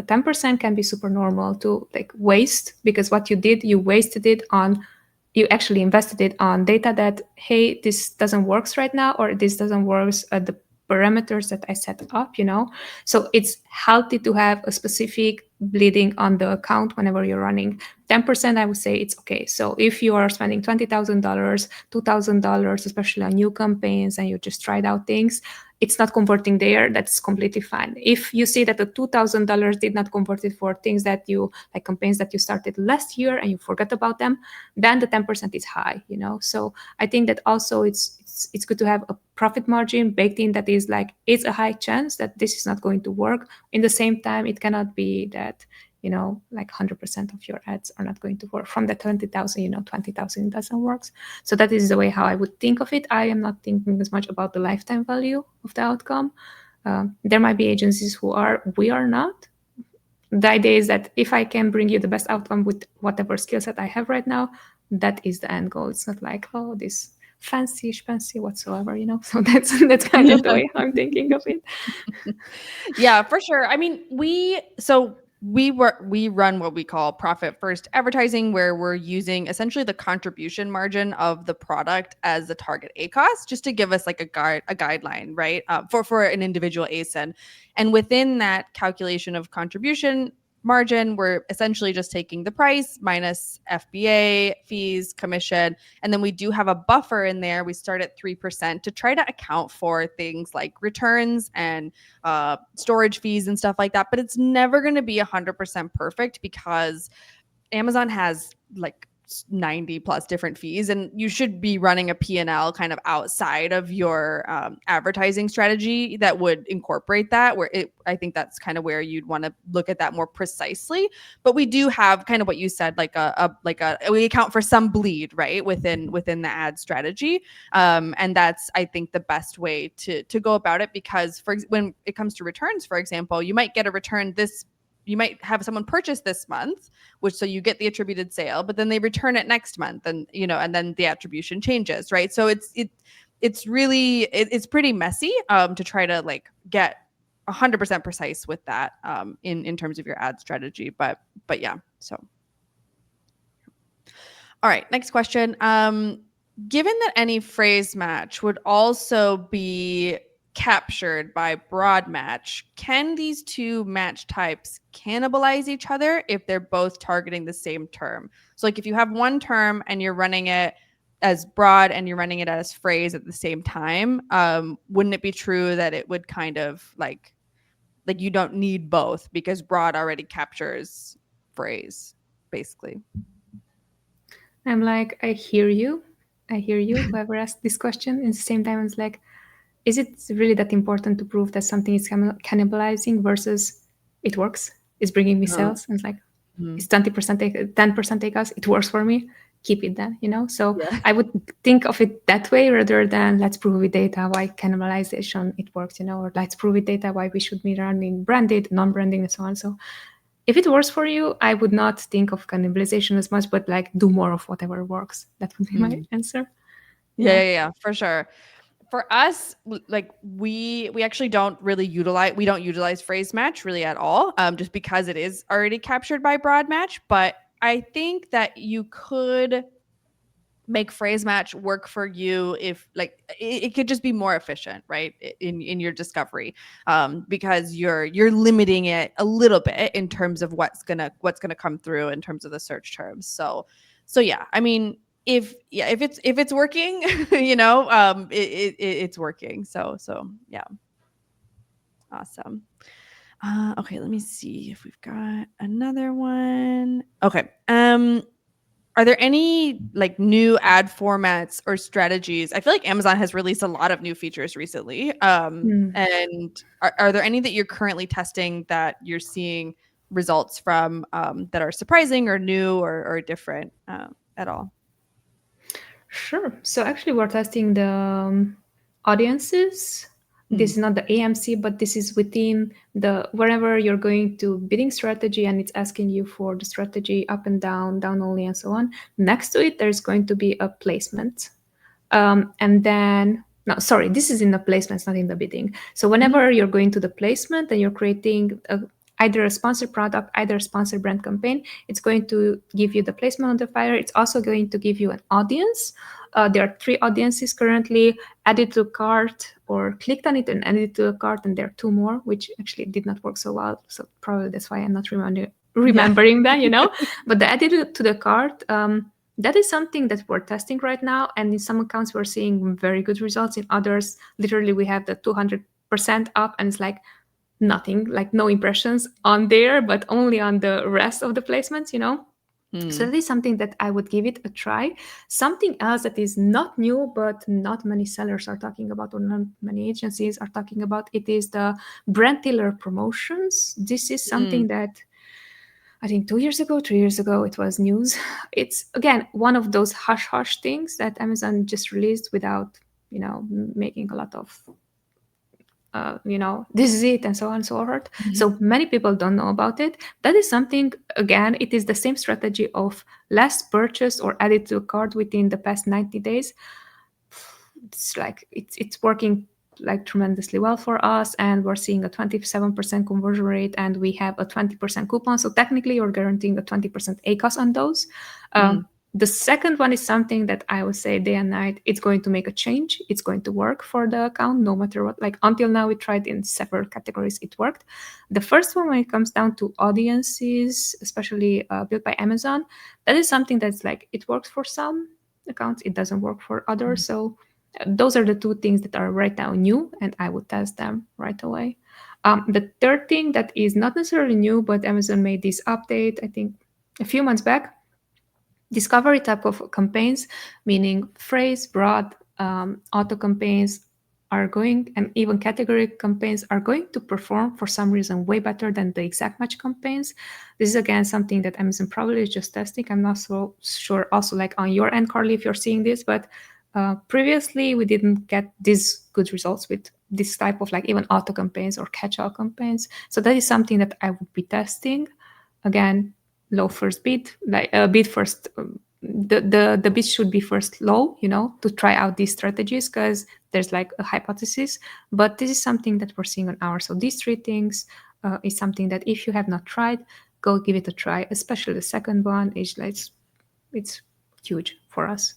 10% can be super normal to, like, waste, because what you did, you wasted it on, you actually invested it on data that, hey, this doesn't works right now, or this doesn't works at the parameters that I set up, So it's healthy to have a specific bleeding on the account whenever you're running. 10%, I would say it's okay. So if you are spending $20,000, $2,000, especially on new campaigns, and you just tried out things, it's not converting there, that's completely fine. If you see that the $2,000 did not convert it for things that you, like, campaigns that you started last year and you forgot about them, then the 10% is high, So I think that also it's it's good to have a profit margin baked in that is like, it's a high chance that this is not going to work. In the same time, it cannot be that, like 100% of your ads are not going to work. From the 20,000, 20,000 doesn't work. So that is the way how I would think of it. I am not thinking as much about the lifetime value of the outcome. There might be agencies who are, we are not. The idea is that if I can bring you the best outcome with whatever skill set I have right now, that is the end goal. It's not like, oh, this fancy schmancy whatsoever, So that's kind of the way I'm thinking of it. Yeah, for sure. I mean, we run what we call profit first advertising, where we're using essentially the contribution margin of the product as the target ACoS, just to give us like a guideline, right? For an individual ASIN. And within that calculation of contribution margin, we're essentially just taking the price minus FBA, fees, commission, and then we do have a buffer in there. We start at 3% to try to account for things like returns and storage fees and stuff like that. But it's never going to be 100% perfect, because Amazon has like 90 plus different fees, and you should be running a P&L kind of outside of your advertising strategy that would incorporate that, I think that's kind of where you'd want to look at that more precisely. But we do have kind of what you said, like we account for some bleed, right, within the ad strategy. And that's, I think, the best way to go about it, because when it comes to returns, for example, you might get a return you might have someone purchase this month, so you get the attributed sale, but then they return it next month, and and then the attribution changes, right? So it's really pretty messy to try to like get 100% precise with that in terms of your ad strategy, but yeah. So all right, next question. Given that any phrase match would also be captured by broad match, can these two match types cannibalize each other if they're both targeting the same term? So like if you have one term and you're running it as broad and you're running it as phrase at the same time, wouldn't it be true that it would kind of like you don't need both because broad already captures phrase, basically? I'm like, I hear you, whoever asked this question. In the same time, it's like, is it really that important to prove that something is cannibalizing versus it works, it's bringing me sales? And it's like, it's 20% 10% take us, it works for me, keep it then, So Yeah. I would think of it that way, rather than let's prove with data why cannibalization it works, or let's prove with data why we should be running branded, non-branding, and so on. So if it works for you, I would not think of cannibalization as much, but like do more of whatever works. That would be my answer. Yeah, for sure. For us, like we actually don't utilize phrase match really at all, just because it is already captured by broad match. But I think that you could make phrase match work for you if like it could just be more efficient, right, in your discovery, because you're limiting it a little bit in terms of what's gonna come through in terms of the search terms. So yeah, I mean, if it's working, it's working. So yeah, awesome. Okay, let me see if we've got another one. Okay. Are there any like new ad formats or strategies? I feel like Amazon has released a lot of new features recently. And are there any that you're currently testing that you're seeing results from, that are surprising or new or different at all? Sure. So actually, we're testing the audiences. This is not the AMC, but this is within the wherever you're going to bidding strategy, and it's asking you for the strategy up and down, down only, and so on. Next to it, there's going to be a placement, and then no, sorry, this is in the placements, not in the bidding. So whenever you're going to the placement and you're creating either a sponsored product, either a sponsored brand campaign, it's going to give you the placement modifier. It's also going to give you an audience. There are 3 audiences currently: added to cart, or clicked on it and added to a cart, and there are 2 more, which actually did not work so well. So probably that's why I'm not remembering that, But the added to the cart, that is something that we're testing right now. And in some accounts, we're seeing very good results. In others, literally, we have the 200% up, and it's like nothing, like no impressions on there, but only on the rest of the placements, So Hmm. that is something that I would give it a try. Something else that is not new, but not many sellers are talking about, or not many agencies are talking about, it is the brand tailer promotions. This is Hmm. something that I think 2 years ago, 3 years ago, it was news. It's again one of those hush hush things that Amazon just released without, making a lot of, this is it and so on and so forth. Mhm. So many people don't know about it. That is something, again, it is the same strategy of last purchased or added to a cart within the past 90 days. It's like it's working like tremendously well for us, and we're seeing a 27% conversion rate, and we have a 20% coupon, so technically you're guaranteeing a 20% ACOS on those. Hmm. The second one is something that I would say day and night, it's going to make a change. It's going to work for the account no matter what. Like until now, we tried in several categories, it worked. The first one, when it comes down to audiences, especially built by Amazon, that is something that's like, it works for some accounts, it doesn't work for others. So those are the two things that are right now new, and I would test them right away. The third thing that is not necessarily new, but Amazon made this update, I think, a few months back. Discovery type of campaigns, meaning phrase, broad, auto campaigns are going, and even category campaigns are going to perform for some reason way better than the exact match campaigns. This is again something that Amazon probably is just testing. I'm not so sure also like on your end, Carly, if you're seeing this, but previously we didn't get these good results with this type of like even auto campaigns or catch-all campaigns. So that is something that I would be testing. Again, low first bid, like bid first. The bid should be first low, to try out these strategies, because there's like a hypothesis. But this is something that we're seeing on ours. So these three things is something that if you have not tried, go give it a try. Especially the second one is like it's huge for us.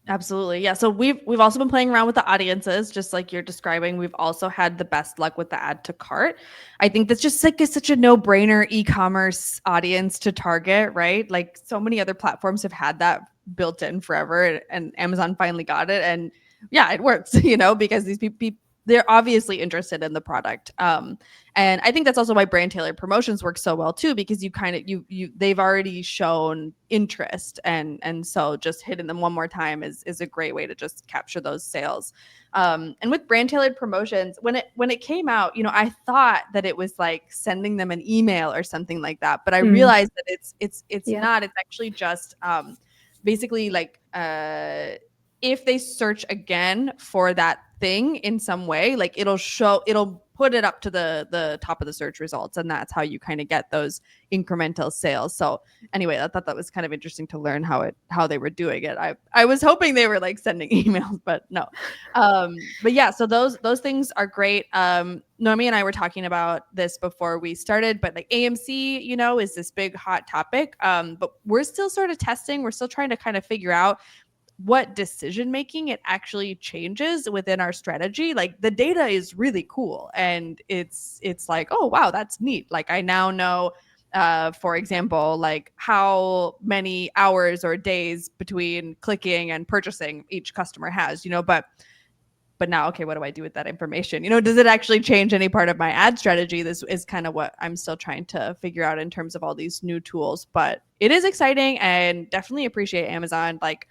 Absolutely. Yeah. So we've also been playing around with the audiences, just like you're describing. We've also had the best luck with the add to cart. I think that's just like such a no-brainer e-commerce audience to target, right? Like so many other platforms have had that built in forever, and Amazon finally got it. And yeah, it works, because these people, they're obviously interested in the product. And I think that's also why brand tailored promotions work so well too, because you kind of they've already shown interest, and so just hitting them one more time is a great way to just capture those sales. And with brand tailored promotions, when it came out, I thought that it was like sending them an email or something like that, but I Mm, realized that it's yeah. not. It's actually just basically like if they search again for that thing in some way, like it'll put it up to the top of the search results, and that's how you kind of get those incremental sales. So anyway, I thought that was kind of interesting to learn how they were doing it. I was hoping they were like sending emails, but no. But yeah, so those things are great. Noemi and I were talking about this before we started, but like AMC, is this big hot topic. But we're still sort of testing. We're still trying to kind of figure out what decision making it actually changes within our strategy. Like the data is really cool, and it's like, oh wow, that's neat. Like I now know, for example, like how many hours or days between clicking and purchasing each customer has, but now, okay, what do I do with that information? Does it actually change any part of my ad strategy? This is kind of what I'm still trying to figure out in terms of all these new tools, but it is exciting, and definitely appreciate Amazon like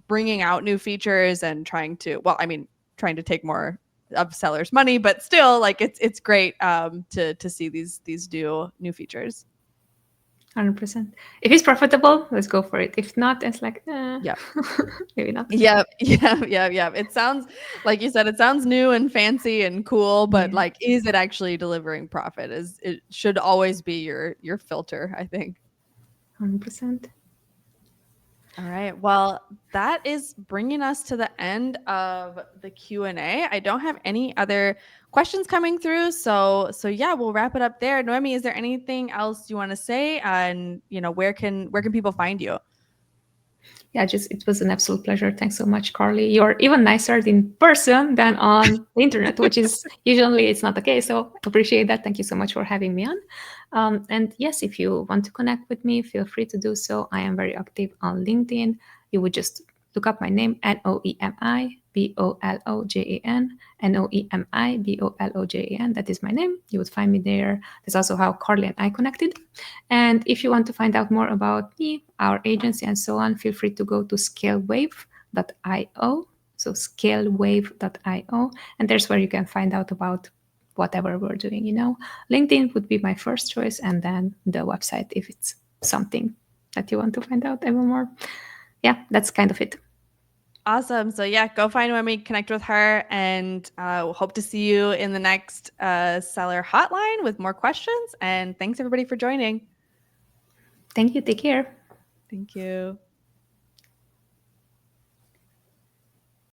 bringing out new features and trying to take more of sellers' money, but still, like it's great to see these new features. 100%. If it's profitable, let's go for it. If not, it's like, Yeah. maybe not. Yeah, yeah. It sounds like you said, it sounds new and fancy and cool, but Yeah, like, is it actually delivering profit? It should always be your filter, I think. 100%. All right. Well, that is bringing us to the end of the Q&A. I don't have any other questions coming through, so yeah, we'll wrap it up there. Noemi, is there anything else you want to say? And where can people find you? Yeah, just it was an absolute pleasure. Thanks so much, Carly. You're even nicer in person than on the internet, which is usually it's not the case. So appreciate that. Thank you so much for having me on. And yes, if you want to connect with me, feel free to do so. I am very active on LinkedIn. You would just look up my name, Noemi Bolojan, Noemi Bolojan. That is my name. You would find me there. That's also how Carly and I connected. And if you want to find out more about me, our agency, and so on, feel free to go to scalewave.io. So scalewave.io. And there's where you can find out about whatever we're doing, LinkedIn would be my first choice, and then the website if it's something that you want to find out even more. Yeah, that's kind of it. Awesome. So yeah, go find Noemi, connect with her, and hope to see you in the next seller hotline with more questions. And thanks everybody for joining. Thank you. Take care. Thank you.